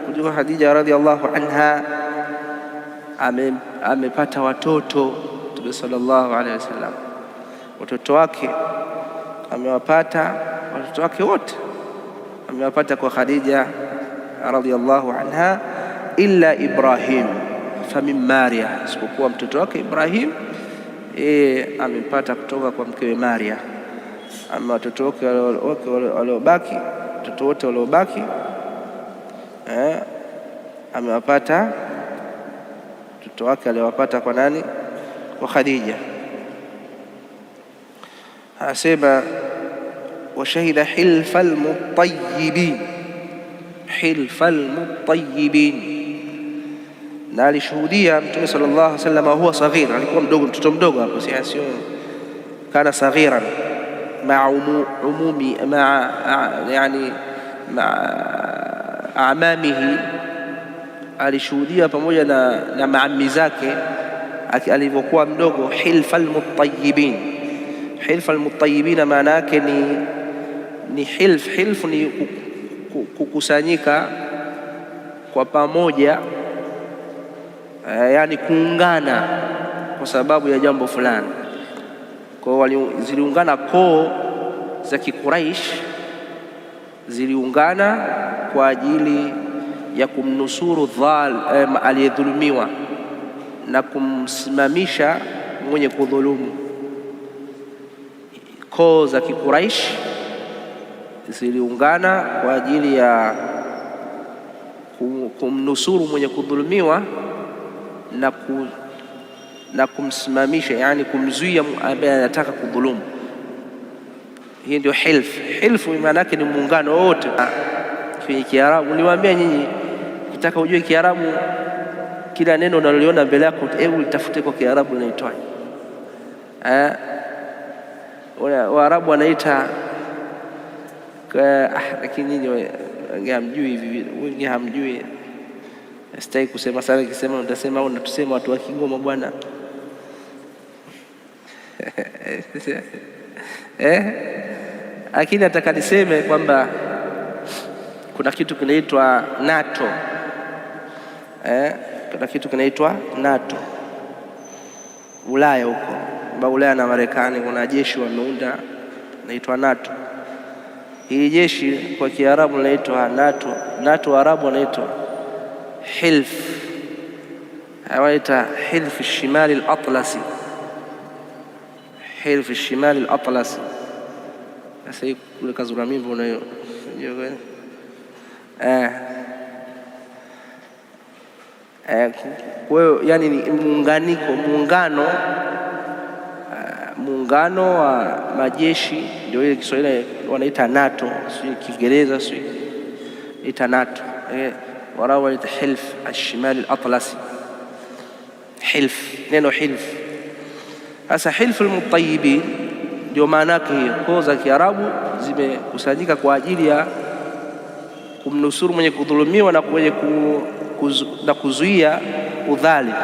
kutoka Khadija radhiallahu anha amepata watoto. Mtume sallallahu alaihi wasallam watoto wake amewapata, watoto wake wote amewapata kwa Khadija radhiallahu anha, illa Ibrahim famin Maria, isipokuwa mtoto wake Ibrahim amepata kutoka kwa mkewe Maria. Ama watoto wake waliobaki, watoto wote waliobaki amewapata, mtoto wake aliowapata kwa nani? Kwa Khadija. Asema wa shahida hilfal mutayyibin, hilfal mutayyibin, na alishuhudia Mtume sallallahu alaihi wasallam huwa saghir, alikuwa mdogo, mtoto mdogo hapo, sio kana saghiran maa umumi yani amamihi, alishuhudia pamoja na maami zake alivyokuwa mdogo. Hilfal mutayyibin, hilfal mutayyibin maana yake ni hilf ni kukusanyika kwa pamoja, yani kuungana kwa sababu ya jambo fulani. Kwa ziliungana koo za Kiquraish, ziliungana kwa ajili ya kumnusuru aliyedhulumiwa na kumsimamisha mwenye kudhulumu. Koo za Kiquraish ziliungana kwa ajili ya kumnusuru mwenye kudhulumiwa na kumsimamisha, yani kumzuia ambaye anataka kudhulumu. Hii ndio hilf. Hilfu maana yake ni muungano wote. Kwenye Kiarabu niwaambia nyinyi, ukitaka ujue Kiarabu, kila neno unaloliona mbele yako hebu litafute kwa Kiarabu linaitwaje. Waarabu wanaita lakini nyinyi hamjui hivi, wengi hamjui. Sitaki kusema sana, kisema utasema au natusema watu wa Kigoma bwana. Lakini nataka niseme kwamba kuna kitu kinaitwa NATO. Kuna kitu kinaitwa NATO Ulaya huko, Ulaya na Marekani, kuna jeshi wameunda naitwa NATO. Hili jeshi kwa Kiarabu linaitwa NATO. NATO Arabu wanaitwa hilf, wanaita hilf al-shimali al-atlasi, hilf al-shimali al-atlasi. Sasa hii kule kazura mimba unayo kwa hiyo yani ni muunganiko, muungano wa majeshi, ndio ile Kiswahili wanaita NATO, sio Kiingereza, sio ita NATO. Warabu wanaita hilf al-shimali al-atlasi, hilf, neno hilf. Sasa hilful mutayyibin ndio maana yake hiyo. Koo za Kiarabu zimekusanyika kwa ajili ya kumnusuru mwenye kudhulumiwa na kuzuia udhalimu.